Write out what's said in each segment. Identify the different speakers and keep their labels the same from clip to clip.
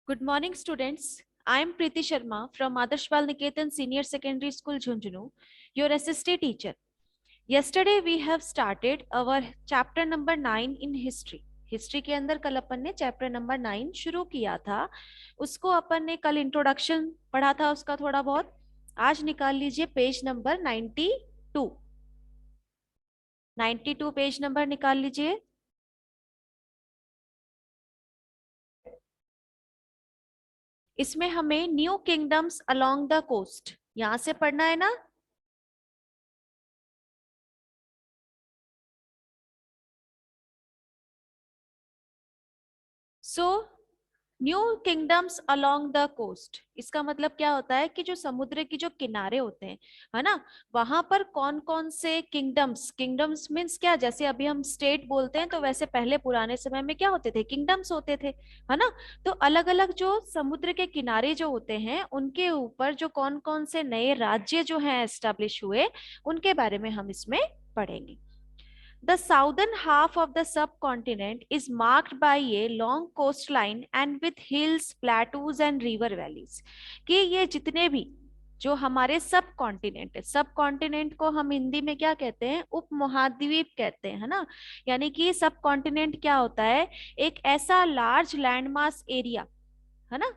Speaker 1: Good morning, students. I am Preeti Sharma from Adarsh Bal Niketan Senior Secondary School, Jhunjhunu, your assistant teacher. Yesterday we have started our chapter number 9 in history. History के अंदर कल अपन ने chapter number 9 शुरू किया था. उसको अपन ने कल इंट्रोडक्शन पढ़ा था उसका थोड़ा बहुत. आज निकाल लीजिए पेज नंबर 92. 92 पेज नंबर निकाल लीजिए. इसमें हमें new kingdoms along the coast यहां से पढ़ना है ना. So new kingdoms along the coast इसका मतलब क्या होता है कि जो समुद्र की जो किनारे होते हैं, है ना, वहां पर कौन कौन से किंगडम्स. किंगडम्स मीन्स क्या, जैसे अभी हम स्टेट बोलते हैं तो वैसे पहले पुराने समय में क्या होते थे, किंगडम्स होते थे, है ना. तो अलग अलग जो समुद्र के किनारे जो होते हैं उनके ऊपर जो कौन कौन से नए राज्य जो हैं एस्टेब्लिश हुए, उनके बारे में हम इसमें पढ़ेंगे. The southern half of the subcontinent is marked by a long coastline and with hills, plateaus and river valleys. कि ये जितने भी जो हमारे सब कॉन्टिनेंट है, सब कॉन्टिनेंट को हम हिंदी में क्या कहते हैं, उप महाद्वीप कहते हैं, है ना. यानी कि सब कॉन्टिनेंट क्या होता है, एक ऐसा लार्ज लैंडमास एरिया, है ना.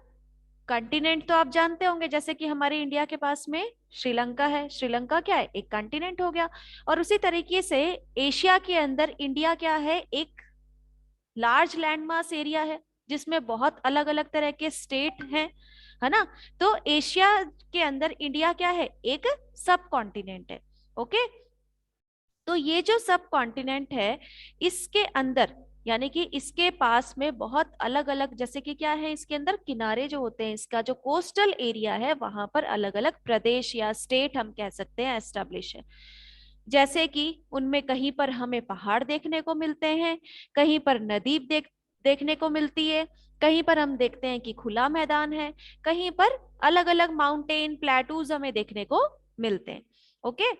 Speaker 1: कंटिनेंट तो आप जानते होंगे, जैसे कि हमारे इंडिया के पास में श्रीलंका है. श्रीलंका क्या है, एक कंटिनेंट हो गया. और उसी तरीके से एशिया के अंदर इंडिया क्या है, एक लार्ज लैंडमास एरिया है जिसमें बहुत अलग अलग तरह के स्टेट हैं, है ना. तो एशिया के अंदर इंडिया क्या है, एक सब कॉन्टिनेंट है. ओके. तो ये जो सब कॉन्टिनेंट है, इसके अंदर यानी कि इसके पास में बहुत अलग अलग, जैसे कि क्या है, इसके अंदर किनारे जो होते हैं, इसका जो कोस्टल एरिया है वहां पर अलग अलग प्रदेश या स्टेट हम कह सकते हैं एस्टेब्लिश है. जैसे कि उनमें कहीं पर हमें पहाड़ देखने को मिलते हैं, कहीं पर नदी देखने को मिलती है, कहीं पर हम देखते हैं कि खुला मैदान है, कहीं पर अलग अलग माउंटेन प्लेटूज हमें देखने को मिलते हैं. Okay.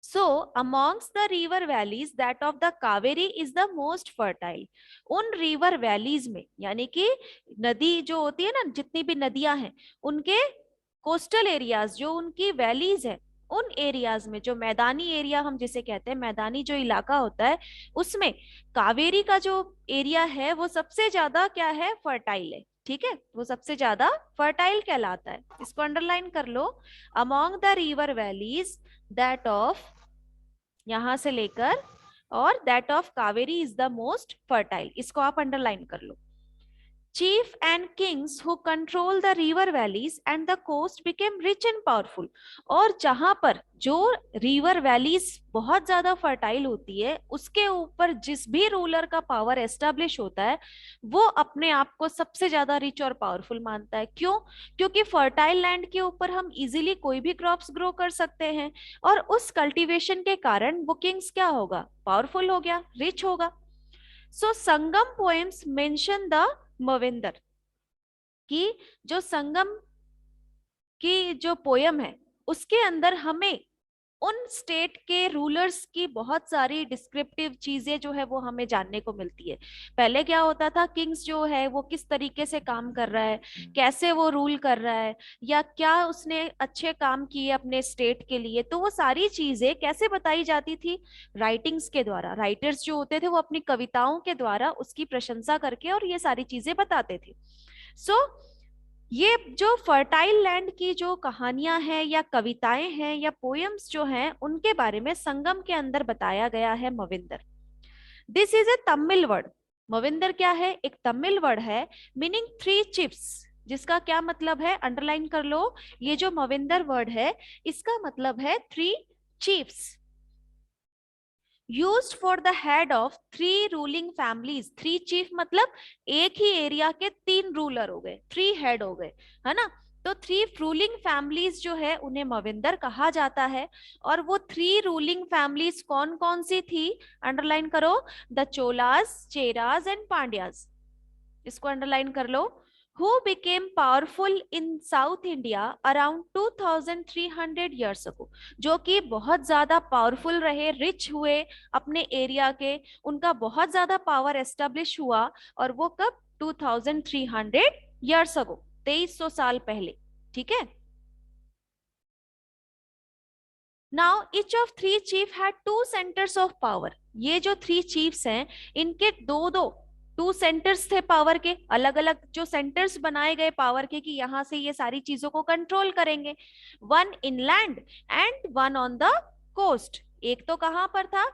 Speaker 1: So, amongst the river valleys, that of the Kaveri is the most fertile. उन river valleys में, यानी कि नदी जो होती है ना, जितनी भी नदियां हैं, उनके कोस्टल एरियाज जो उनकी वैलीज है, उन एरियाज में जो मैदानी एरिया हम जिसे कहते हैं, मैदानी जो इलाका होता है, उसमें कावेरी का जो एरिया है वो सबसे ज्यादा क्या है, फर्टाइल है. ठीक है, वो सबसे ज्यादा फर्टाइल कहलाता है. इसको अंडरलाइन कर लो. Among the river valleys that of, यहां से लेकर, और that of Kaveri is the most fertile. इसको आप अंडरलाइन कर लो. Chief and kings who control the river valleys and the coast became rich and powerful. और जहां पर जो रिवर वैलीज बहुत ज्यादा फर्टाइल होती है, उसके ऊपर जिस भी रूलर का पावर एस्टेब्लिश होता है, वो अपने आप को सबसे ज्यादा रिच और पावरफुल मानता है. क्यों? क्योंकि फर्टाइल लैंड के ऊपर हम इजीली कोई भी क्रॉप्स ग्रो कर सकते हैं, और उस कल्टीवेशन के कारण वो किंग्स क्या होगा, पावरफुल हो गया, रिच होगा. सो संगम पोएम्स मेंशन द मविंदर, कि जो संगम की जो पोयम है उसके अंदर हमें उन स्टेट के रूलर्स की बहुत सारी डिस्क्रिप्टिव चीजें जो है वो हमें जानने को मिलती है. पहले क्या होता था, किंग्स जो है वो किस तरीके से काम कर रहा है, कैसे वो रूल कर रहा है, या क्या उसने अच्छे काम किए अपने स्टेट के लिए, तो वो सारी चीजें कैसे बताई जाती थी, राइटिंग्स के द्वारा. राइटर्स जो होते थे वो अपनी कविताओं के द्वारा उसकी प्रशंसा करके और ये सारी चीजें बताते थे. सो ये जो फर्टाइल लैंड की जो कहानियां हैं या कविताएं हैं या पोयम्स जो हैं, उनके बारे में संगम के अंदर बताया गया है मविंदर. This is a Tamil word. मविंदर क्या है, एक तमिल वर्ड है, मीनिंग थ्री चिप्स. जिसका क्या मतलब है, अंडरलाइन कर लो. ये जो मविंदर वर्ड है, इसका मतलब है three chiefs, used for the head of three ruling families. Three chief मतलब एक ही एरिया के तीन रूलर हो गए, थ्री हेड हो गए, है ना. तो थ्री रूलिंग फैमिलीज जो है उन्हें मविंदर कहा जाता है. और वो थ्री रूलिंग फैमिलीज कौन कौन सी थी, अंडरलाइन करो. The Cholas, Cheras and Pandyas. इसको अंडरलाइन कर लो. Who became powerful in South India around 2300 years ago. जो कि बहुत ज्यादा पावरफुल रहे, रिच हुए अपने एरिया के, उनका बहुत ज्यादा पावर एस्टेब्लिश हुआ. और वो कब, 2300 years ago, 2300 साल पहले, ठीक है। Now each of three chief had two centres of power. ये जो थ्री चीफ्स हैं, इनके दो दो टू सेंटर्स थे पावर के, अलग अलग जो सेंटर्स बनाए गए पावर के कि यहाँ से ये सारी चीजों को कंट्रोल करेंगे। One inland and one on the coast. एक तो कहाँ पर था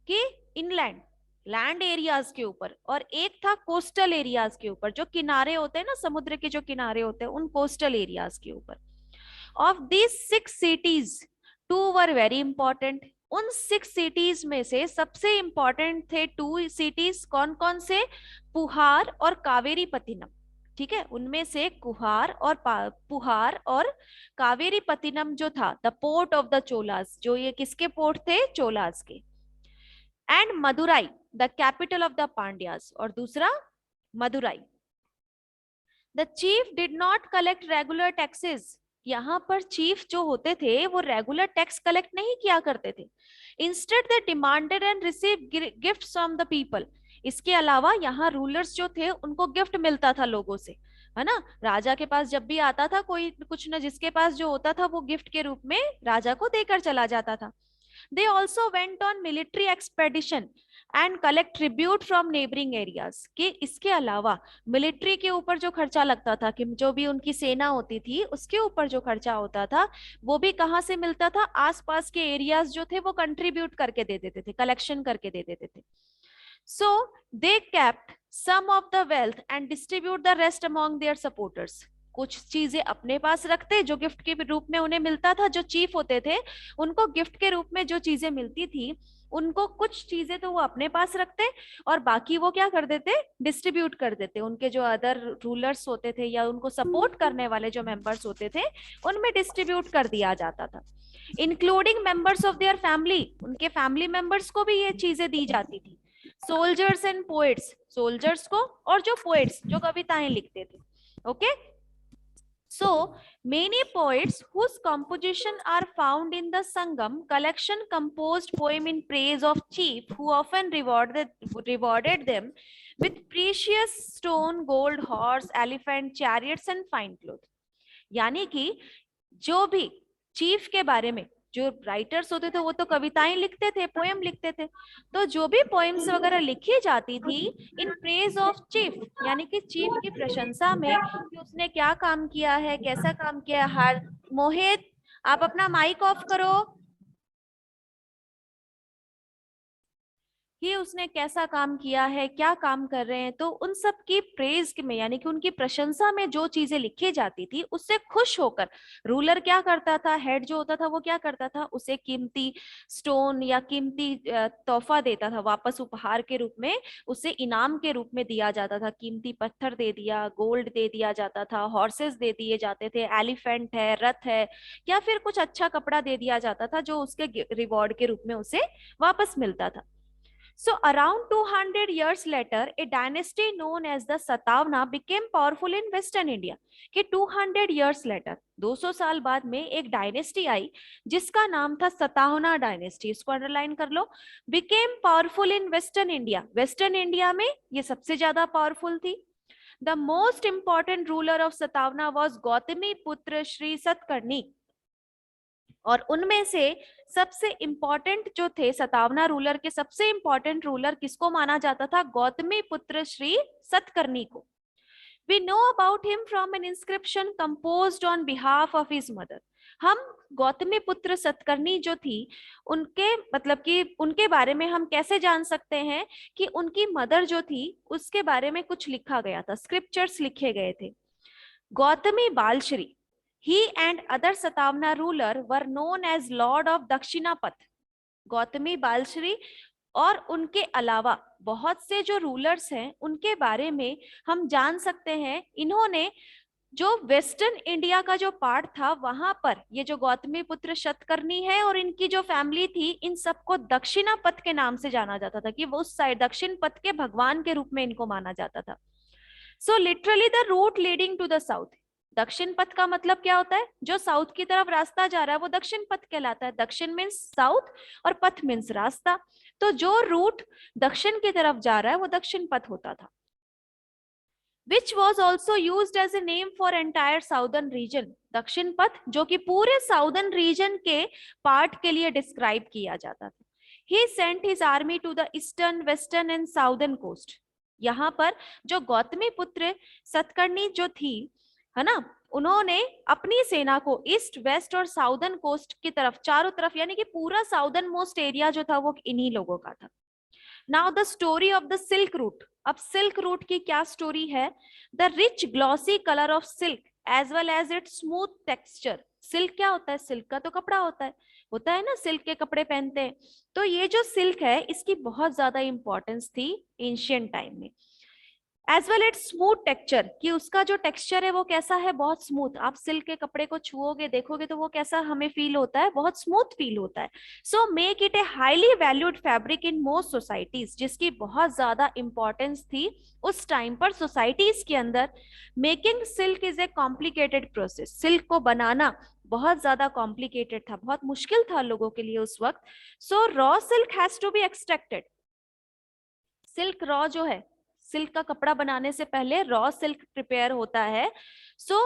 Speaker 1: कि इनलैंड, लैंड एरियाज के ऊपर, और एक था कोस्टल एरियाज के ऊपर, जो किनारे होते हैं ना, समुद्र के जो किनारे होते हैं, उन कोस्टल एरियाज के ऊपर। Of these 6 cities, 2 were very important। उन 6 cities में से सबसे इंपॉर्टेंट थे 2 cities। कौन कौन से? पुहार और कावेरी पत्तिनम, ठीक है। उनमें से पुहार और कावेरी पत्तिनम जो था, the port of the Cholas, जो ये किसके पोर्ट थे? चोलास के। And Madurai, the capital of the Pandyas, और दूसरा Madurai. The chief did not collect regular taxes. यहाँ पर चीफ जो होते थे वो रेगुलर टैक्स कलेक्ट नहीं किया करते थे। Instead they demanded and receive gifts from the people. इसके अलावा यहाँ रूलर्स जो थे उनको गिफ्ट मिलता था लोगों से, है ना। राजा के पास जब भी आता था कोई कुछ न, जिसके पास जो होता था वो गिफ्ट के रूप में राजा को देकर चला जाता था। They also went on military expedition and collect tribute from neighboring areas। कि इसके अलावा मिलिट्री के ऊपर जो खर्चा लगता था, कि जो भी उनकी सेना होती थी उसके ऊपर जो खर्चा होता था, वो भी कहाँ से मिलता था? आसपास के एरियाज जो थे वो कंट्रीब्यूट करके दे देते थे, कलेक्शन करके दे देते थे। So they kept some of the wealth and distribute the rest among their supporters। कुछ चीजें अपने पास रखते जो गिफ्ट के रूप में उन्हें मिलता था। जो चीफ होते थे उनको गिफ्ट के रूप में जो चीजें मिलती थी, उनको कुछ चीजें तो वो अपने पास रखते, और बाकी वो क्या कर देते? डिस्ट्रीब्यूट कर देते। उनके जो अदर रूलर्स होते थे या उनको सपोर्ट करने वाले जो मेंबर्स होते थे, उनमें डिस्ट्रीब्यूट कर दिया जाता था। Including members of their family, उनके फैमिली मेंबर्स को भी ये चीजें दी जाती थी। सोल्जर्स एंड पोएट्स, सोल्जर्स को, और जो पोएट्स जो कविताएं लिखते थे, okay. So many poets whose composition are found in the Sangam collection composed poem in praise of chief, who often rewarded them with precious stone, gold, horse, elephant, chariots and fine clothes। यानी कि जो भी chief के बारे में जो writers होते थे वो तो कविताएं लिखते थे, पोएम लिखते थे। तो जो भी पोएम्स वगैरह लिखी जाती थी इन प्रेज ऑफ चीफ, यानी कि चीफ की प्रशंसा में कि उसने क्या काम किया है, कैसा काम किया है। हर मोहित, आप अपना माइक ऑफ करो। कि उसने कैसा काम किया है, क्या काम कर रहे हैं, तो उन सब की प्रेज में, यानी कि उनकी प्रशंसा में जो चीजें लिखी जाती थी उससे खुश होकर रूलर क्या करता था, हेड जो होता था वो क्या करता था? उसे कीमती स्टोन या कीमती तोहफा देता था, वापस उपहार के रूप में उसे इनाम के रूप में दिया जाता था। कीमती पत्थर दे दिया, गोल्ड दे दिया जाता था, हॉर्सेस दे दिए जाते थे, एलिफेंट है, रथ है, या फिर कुछ अच्छा कपड़ा दे दिया जाता था जो उसके रिवॉर्ड के रूप में उसे वापस मिलता था। So around 200 years later, a dynasty known as the Satavahana became powerful in Western India। कि 200 years later, 200 साल बाद में एक डायनेस्टी आई जिसका नाम था सतावना डायनेस्टी। इसको अंडरलाइन कर लो। became powerful in Western India। Western India में ये सबसे ज्यादा पावरफुल थी। The most important ruler of Satavahana was Gautami पुत्र श्री सतकर्णी। और उनमें से सबसे इंपॉर्टेंट जो थे सतावना रूलर के, सबसे इंपॉर्टेंट रूलर किसको माना जाता था? गौतमी पुत्र श्री सतकर्णी को। We know about him from an inscription composed on behalf of his mother। हम गौतमी पुत्र सतकर्णी जो थी उनके मतलब कि उनके बारे में हम कैसे जान सकते हैं? कि उनकी मदर जो थी उसके बारे में कुछ लिखा गया था, स्क्रिप्चर्स लिखे गए थे। Gautami Balshree, he and other Satavahana ruler were known as Lord of Dakshinapatha. Gautami Balshree और उनके अलावा बहुत से जो रूलर्स हैं उनके बारे में हम जान सकते हैं। इन्होंने जो वेस्टर्न इंडिया का जो पार्ट था वहां पर ये जो गौतमी पुत्र सतकर्णी है और इनकी जो फैमिली थी, इन सबको दक्षिणापथ के नाम से जाना जाता था, कि वो उस साइड दक्षिण पथ के भगवान के रूप में इनको माना जाता था। So literally the route leading to the south. दक्षिण पथ का मतलब क्या होता है? जो साउथ की तरफ रास्ता जा रहा है वो दक्षिण पथ कहलाता है। दक्षिण मीन्स साउथ और पथ मीन्स रास्ता। तो जो रूट दक्षिण की तरफ जा रहा है वो दक्षिण पथ होता था। which was also used as a name for entire southern region. दक्षिण पथ जो कि पूरे साउदर्न रीजन के पार्ट के लिए डिस्क्राइब किया जाता था. He sent his army to the eastern, western and southern coast. यहाँ पर जो गौतमी पुत्र सतकर्णी जो थी, है ना, उन्होंने अपनी सेना को ईस्ट, वेस्ट और साउदर्न कोस्ट की तरफ, चारों तरफ, यानी कि पूरा साउदर्न मोस्ट एरिया जो था वो इन्हीं लोगों का था. Now the story of the silk route. अब सिल्क रूट की क्या स्टोरी है? The rich glossy colour of silk as well as it smooth texture. Silk क्या होता है? सिल्क का तो कपड़ा होता है ना, सिल्क के कपड़े पहनते हैं. तो ये जो सिल्क है इसकी बहुत ज्यादा इंपॉर्टेंस थी एंशियंट टाइम में. As well its smooth texture, कि उसका जो टेक्सचर है वो कैसा है? बहुत स्मूथ. आप सिल्क के कपड़े को छुओगे, देखोगे तो वो कैसा हमें फील होता है? बहुत स्मूथ फील होता है. So make it a highly valued fabric in most societies, जिसकी बहुत ज्यादा इंपॉर्टेंस थी उस टाइम पर सोसाइटीज के अंदर. Making silk is a complicated process. Silk को बनाना बहुत ज्यादा कॉम्प्लिकेटेड था, बहुत मुश्किल था लोगों के लिए उस वक्त. So raw silk has to be extracted. Silk raw जो है, सिल्क का कपड़ा बनाने से पहले रॉ सिल्क प्रिपेयर होता है. So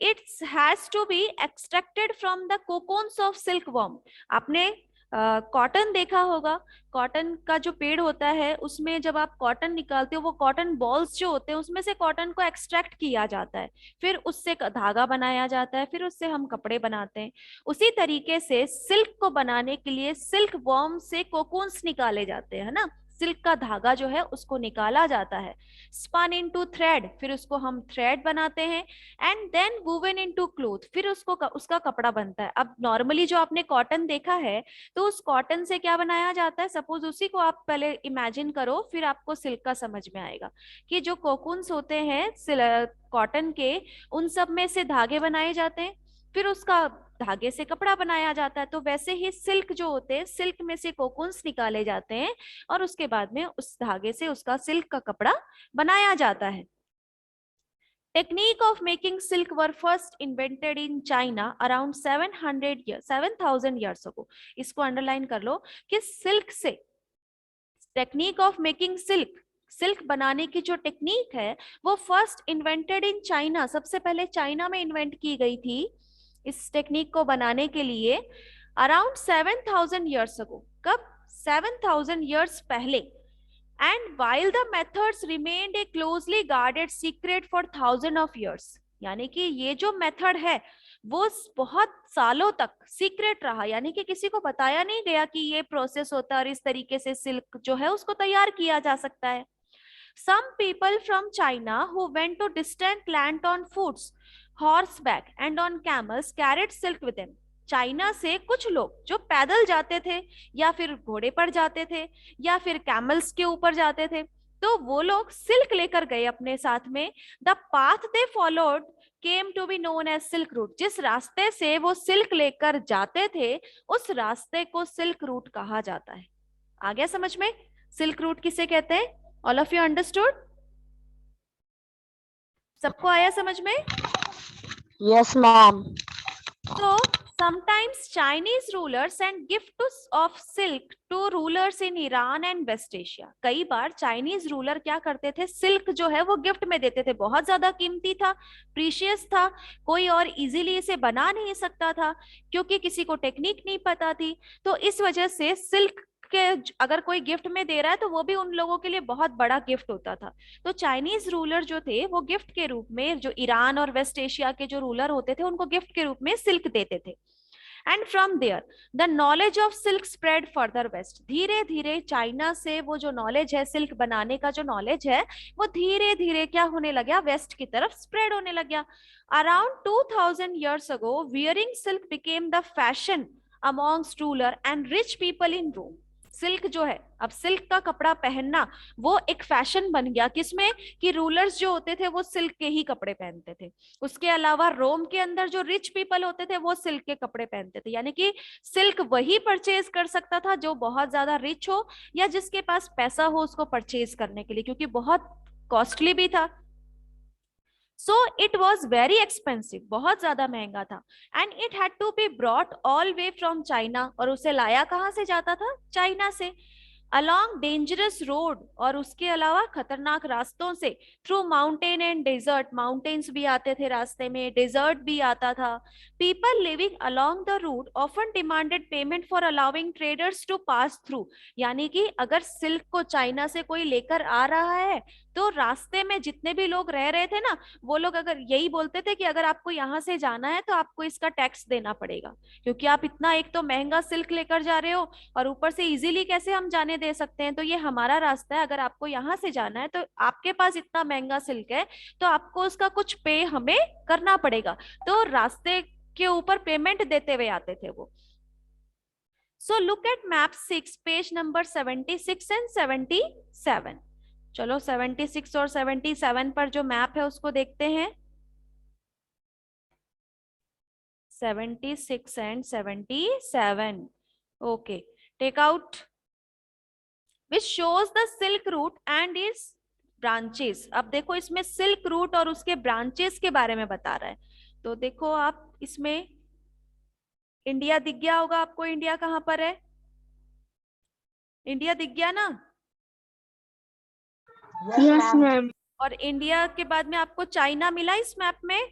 Speaker 1: it's has to be extracted from the cocoons of silk worm. आपने कॉटन देखा होगा. कॉटन का जो पेड़ होता है उसमें जब आप कॉटन निकालते हो, वो कॉटन बॉल्स जो होते हैं उसमें से कॉटन को एक्सट्रैक्ट किया जाता है, फिर उससे धागा बनाया जाता है, फिर उससे हम कपड़े बनाते हैं. उसी तरीके से सिल्क को बनाने के लिए सिल्क वर्म से कोकोन्स निकाले जाते हैं, है ना. सिल्क का धागा जो है उसको निकाला जाता है. स्पन इनटू थ्रेड, फिर उसको हम थ्रेड बनाते हैं. And then woven into cloth, फिर उसका कपड़ा बनता है. अब नॉर्मली जो आपने कॉटन देखा है, तो उस कॉटन से क्या बनाया जाता है? सपोज उसी को आप पहले इमेजिन करो, फिर आपको सिल्क का समझ में आएगा कि जो कोकून्स होते हैं कॉटन के, उन सब में से धागे बनाए जाते हैं, फिर उसका धागे से कपड़ा बनाया जाता है. तो वैसे ही सिल्क जो होते हैं, सिल्क में से कोकून्स निकाले जाते हैं और उसके बाद में उस धागे से उसका सिल्क का कपड़ा बनाया जाता है. Technique of making silk were first invented in China around 7,000 years ago. इसको अंडरलाइन कर लो कि सिल्क से, technique of making silk, silk बनाने की जो टेक्निक है वो फर्स्ट इन्वेंटेड इन चाइना, सबसे पहले चाइना में इन्वेंट की गई थी इस टेक्निक को बनाने के लिए अराउंड 7,000 years ago. कब? 7,000 years पहले. And while the methods remained a closely guarded secret for thousands of years, यानी कि ये जो मेथड है वो बहुत सालों तक सीक्रेट रहा, यानी कि किसी को बताया नहीं गया कि ये प्रोसेस होता है और इस तरीके से सिल्क जो है उसको तैयार किया जा सकता है. Some people from China who went to distant land on foot, horseback and on camels carried silk with them. China से कुछ लोग जो पैदल जाते थे या फिर घोड़े पर जाते थे या फिर कैमल्स के ऊपर जाते थे, तो वो लोग सिल्क लेकर गए अपने साथ में. The path they followed came to be known as silk route. जिस रास्ते से वो सिल्क लेकर जाते थे उस रास्ते को सिल्क रूट कहा जाता है. आ गया समझ में? सिल्क रूट किसे कहते हैं? All of you understood? सबको आया समझ में?
Speaker 2: Yes ma'am.
Speaker 1: So sometimes Chinese rulers sent gifts of silk to rulers in Iran and West Asia. कई बार चाइनीज रूलर क्या करते थे, सिल्क जो है वो गिफ्ट में देते थे. बहुत ज्यादा कीमती था, प्रीशियस था, कोई और इजीली इसे बना नहीं सकता था क्योंकि किसी को टेक्निक नहीं पता थी. तो इस वजह से सिल्क के अगर कोई गिफ्ट में दे रहा है तो वो भी उन लोगों के लिए बहुत बड़ा गिफ्ट होता था. तो चाइनीज रूलर जो थे वो गिफ्ट के रूप में, जो ईरान और वेस्ट एशिया के जो रूलर होते थे उनको गिफ्ट के रूप में सिल्क देते थे. And from there the knowledge of silk spread further west. धीरे धीरे चाइना से वो जो नॉलेज है, सिल्क बनाने का जो नॉलेज है, वो धीरे धीरे क्या होने लगा? वेस्ट की तरफ स्प्रेड होने लग गया. Around 2,000 years ago wearing silk became the fashion amongst ruler and rich people in Rome. Silk जो है, अब सिल्क का कपड़ा पहनना वो एक फैशन बन गया. किसमें? कि रूलर्स जो होते थे वो सिल्क के ही कपड़े पहनते थे. उसके अलावा रोम के अंदर जो रिच पीपल होते थे वो सिल्क के कपड़े पहनते थे. यानी कि सिल्क वही परचेज कर सकता था जो बहुत ज्यादा रिच हो या जिसके पास पैसा हो उसको परचेज करने के लिए, क्योंकि बहुत कॉस्टली भी था. So it was very expensive, बहुत ज्यादा महंगा था. And it had to be brought all way from China, और उसे लाया कहाँ से जाता था? चाइना से. अलोंग डेंजरस रोड, और उसके अलावा खतरनाक रास्तों से, through mountain and desert, mountains भी आते थे रास्ते में, डेजर्ट भी आता था। People living along the route often demanded payment for allowing traders to pass through. यानी कि अगर सिल्क को चाइना से कोई लेकर आ रहा है तो रास्ते में जितने भी लोग रह रहे थे ना, वो लोग अगर यही बोलते थे कि अगर आपको यहाँ से जाना है तो आपको इसका टैक्स देना पड़ेगा, क्योंकि आप इतना एक तो महंगा सिल्क लेकर जा रहे हो और ऊपर से इजीली कैसे हम जाने दे सकते हैं, तो ये हमारा रास्ता है, अगर आपको यहाँ से जाना है तो आपके पास इतना महंगा सिल्क है तो आपको उसका कुछ पे हमें करना पड़ेगा। तो रास्ते के ऊपर पेमेंट देते हुए आते थे वो। So look at map 6 page number 76 and 77। चलो 76 और 77 पर जो मैप है उसको देखते हैं। 76 and 77। Okay, take out which shows the silk route and its branches। अब देखो इसमें सिल्क रूट और उसके ब्रांचेस के बारे में बता रहा है। तो देखो आप इसमें इंडिया दिख गया होगा आपको, इंडिया कहाँ पर है? इंडिया दिख गया ना?
Speaker 2: Yes, ma'am.
Speaker 1: और इंडिया के बाद में आपको चाइना मिला इस मैप में।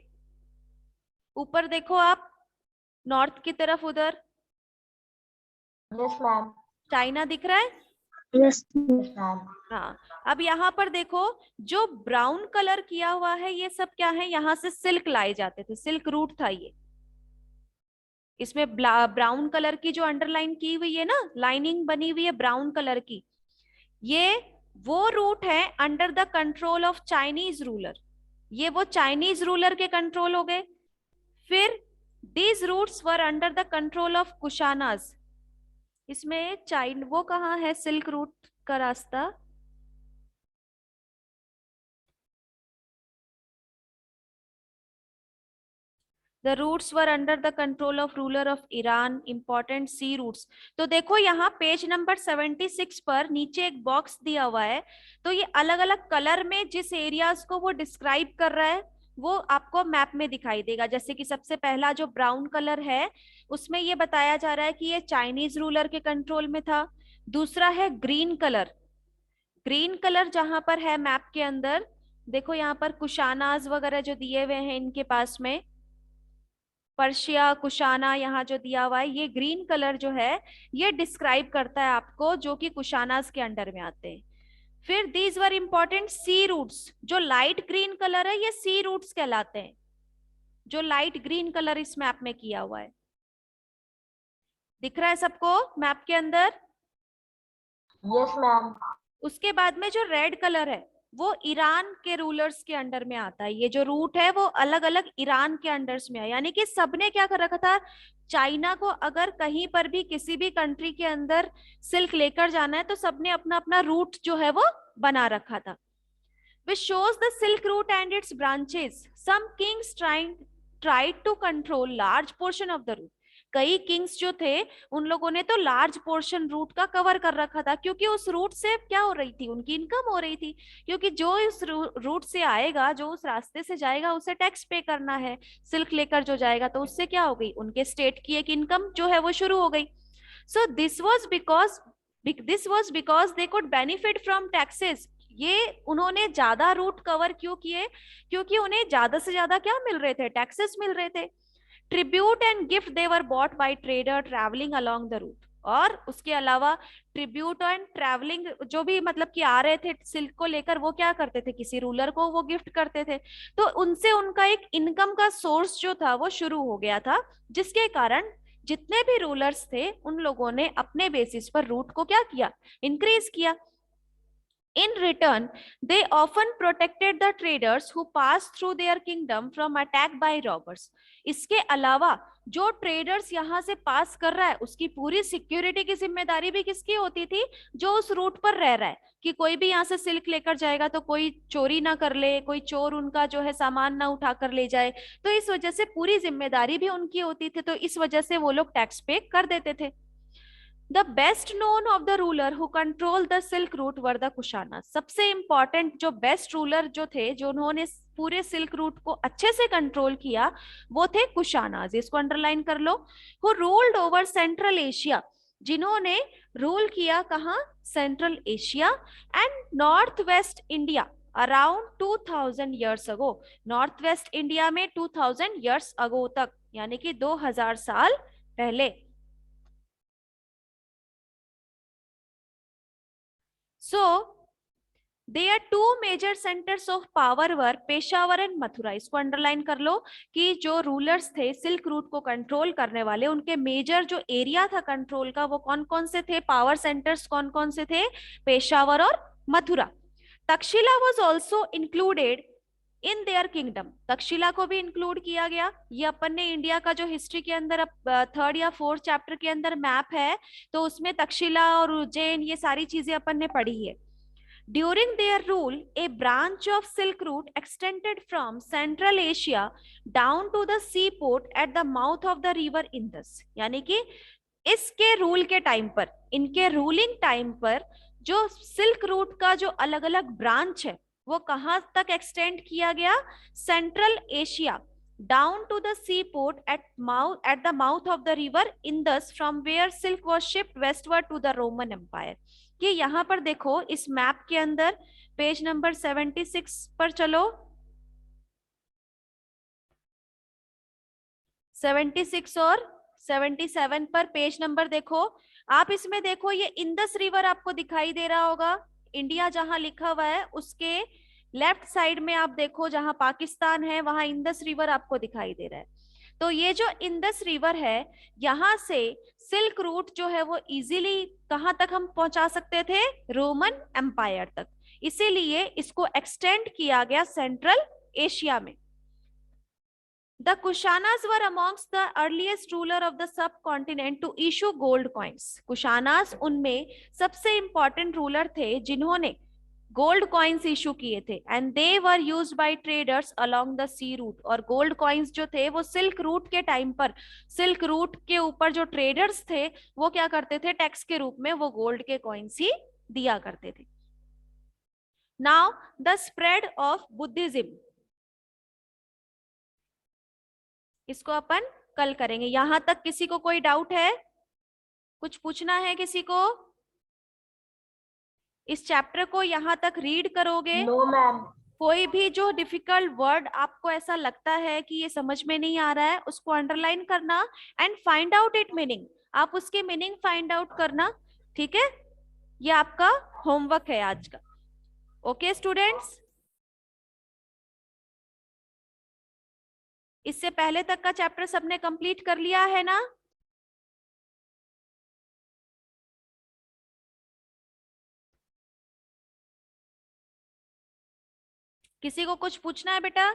Speaker 1: ऊपर देखो आप, नॉर्थ की तरफ उधर
Speaker 2: Yes, ma'am.
Speaker 1: चाइना दिख रहा है।
Speaker 2: Yes, ma'am.
Speaker 1: हाँ, अब यहाँ पर देखो जो ब्राउन कलर किया हुआ है ये सब क्या है, यहाँ से सिल्क लाए जाते थे, सिल्क रूट था ये। इसमें ब्राउन कलर की जो अंडरलाइन की हुई है ना, लाइनिंग बनी हुई है ब्राउन कलर की, ये वो रूट है under the control of Chinese ruler. ये वो चाइनीज रूलर के कंट्रोल हो गए। फिर these routes were under the control of Kushanas. इसमें चाइन वो कहाँ है सिल्क रूट का रास्ता? The routes were under the control of ruler of Iran, important sea routes। तो देखो यहाँ पेज नंबर 76 पर नीचे एक बॉक्स दिया हुआ है, तो ये अलग अलग कलर में जिस एरियाज को वो डिस्क्राइब कर रहा है वो आपको मैप में दिखाई देगा। जैसे कि सबसे पहला जो ब्राउन कलर है उसमें ये बताया जा रहा है कि ये चाइनीज रूलर के कंट्रोल में था। दूसरा है ग्रीन कलर, ग्रीन कलर जहां पर है मैप के अंदर, देखो यहाँ पर कुशानाज वगैरह जो दिए हुए हैं इनके पास में, पर्शिया कुशाना यहाँ जो दिया हुआ है, ये ग्रीन कलर जो है ये डिस्क्राइब करता है आपको जो कि कुशानास के अंडर में आते हैं। फिर these were important sea routes, जो लाइट ग्रीन कलर है ये सी रूट्स कहलाते हैं, जो लाइट ग्रीन कलर इस मैप में किया हुआ है। दिख रहा है सबको मैप के अंदर?
Speaker 2: Yes, ma'am.
Speaker 1: उसके बाद में जो रेड कलर है वो ईरान के रूलर्स के अंडर में आता है। ये जो रूट है वो अलग अलग ईरान के अंडर में है, यानी कि सबने क्या कर रखा था, चाइना को अगर कहीं पर भी किसी भी कंट्री के अंदर सिल्क लेकर जाना है तो सबने अपना अपना रूट जो है वो बना रखा था। which shows the silk route and its branches। some kings tried to control large portion of the route। कई किंग्स जो थे उन लोगों ने तो लार्ज पोर्शन रूट का कवर कर रखा था, क्योंकि उस रूट से क्या हो रही थी, उनकी इनकम हो रही थी। क्योंकि जो इस रूट से आएगा, जो उस रास्ते से जाएगा, उसे टैक्स पे करना है। सिल्क लेकर जो जाएगा तो उससे क्या हो गई, उनके स्टेट की एक इनकम जो है वो शुरू हो गई। So this was because they could benefit from taxes. ये उन्होंने ज्यादा रूट कवर क्यों किए, क्योंकि उन्हें ज्यादा से ज्यादा क्या मिल रहे थे, टैक्सेस मिल रहे थे। Tribute and gift they were bought by trader travelling along the route. और उसके अलावा ट्रिब्यूट एंड ट्रैवलिंग जो भी मतलब कि आ रहे थे सिल्क को लेकर, वो क्या करते थे, किसी रूलर को वो गिफ्ट करते थे। तो उनसे उनका एक इनकम का सोर्स जो था वो शुरू हो गया था, जिसके कारण जितने भी रूलर्स थे उन लोगों ने अपने बेसिस पर रूट को क्या किया, इंक्रीज किया। In return, they often protected the traders who passed through their kingdom from attack by robbers। इसके अलावा जो ट्रेडर्स यहाँ से पास कर रहा है उसकी पूरी सिक्योरिटी की जिम्मेदारी भी किसकी होती थी, जो उस रूट पर रह रहा है, कि कोई भी यहाँ से सिल्क लेकर जाएगा तो कोई चोरी ना कर ले, कोई चोर उनका जो है सामान ना उठा कर ले जाए। तो इस वजह से पूरी जिम्मेदारी भी उनकी होती थी, तो इस वजह से वो लोग टैक्स पे कर देते थे। The best known of the ruler who controlled the silk route were the Kushana. सबसे इंपॉर्टेंट जो बेस्ट रूलर जो थे, जो उन्होंने पूरे सिल्क रूट को अच्छे से कंट्रोल किया, वो थे कुशानाज। इसको अंडरलाइन कर लो। Who ruled over Central Asia। जिन्होंने रूल किया कहाँ, central Asia and north west India around 2000 years ago. North west India में 2000 ईयर्स अगो तक, यानी कि 2000 साल पहले। So there two major centres of power were Peshawar and Mathura. इसको अंडरलाइन कर लो कि जो रूलर्स थे सिल्क रूट को कंट्रोल करने वाले, उनके मेजर जो एरिया था कंट्रोल का वो कौन कौन से थे, पावर सेंटर्स कौन कौन से थे, पेशावर और Mathura. Takshashila was also included in their kingdom. Takshashila को भी इंक्लूड किया गया। ये अपन ने इंडिया का जो हिस्ट्री के अंदर थर्ड या फोर्थ चैप्टर के अंदर मैप है, तो उसमें तक्षशिला और उज्जैन ये सारी चीजें अपन ने पढ़ी है। During their rule, a branch of Silk Route extended from Central Asia down to the seaport at the mouth of the river Indus। यानी कि इसके रूल के टाइम पर, इनके रूलिंग टाइम पर जो सिल्क रूट का जो अलग अलग ब्रांच है वो कहां तक एक्सटेंड किया गया, Central Asia down to the sea port at the mouth of the river Indus from where silk was shipped westward to the Roman Empire. कि यहाँ पर देखो इस मैप के अंदर पेज नंबर 76 पर चलो, 76 और 77 पर पेज नंबर देखो आप। इसमें देखो ये इंदस रिवर आपको दिखाई दे रहा होगा, इंडिया जहां लिखा हुआ है उसके लेफ्ट साइड में आप देखो जहां पाकिस्तान है वहां इंदस रिवर आपको दिखाई दे रहा है। तो ये जो इंदस रिवर है यहाँ से सिल्क रूट जो है वो इजीली कहां तक हम पहुंचा सकते थे, रोमन एम्पायर तक। इसीलिए इसको एक्सटेंड किया गया सेंट्रल एशिया में। The Kushanas were amongst the earliest ruler of the subcontinent to issue gold coins। Kushanas उनमें सबसे इंपॉर्टेंट रूलर थे जिन्होंने गोल्ड कॉइन्स इशू किए थे। And they were used by traders along the sea route. और gold coins जो थे वो सिल्क रूट के टाइम पर, सिल्क रूट के ऊपर जो ट्रेडर्स थे वो क्या करते थे, टैक्स के रूप में वो गोल्ड के कॉइन्स ही दिया करते थे। Now the spread of Buddhism, इसको अपन कल करेंगे। यहां तक किसी को कोई डाउट है, कुछ पूछना है किसी को? इस चैप्टर को यहां तक रीड करोगे,
Speaker 2: नो मैम।
Speaker 1: कोई भी जो डिफिकल्ट वर्ड आपको ऐसा लगता है कि ये समझ में नहीं आ रहा है उसको अंडरलाइन करना and find out it meaning. आप उसके मीनिंग फाइंड आउट करना, ठीक है? ये आपका होमवर्क है आज का। ओके स्टूडेंट्स, इससे पहले तक का चैप्टर सबने कंप्लीट कर लिया है ना? किसी को कुछ पूछना है बेटा?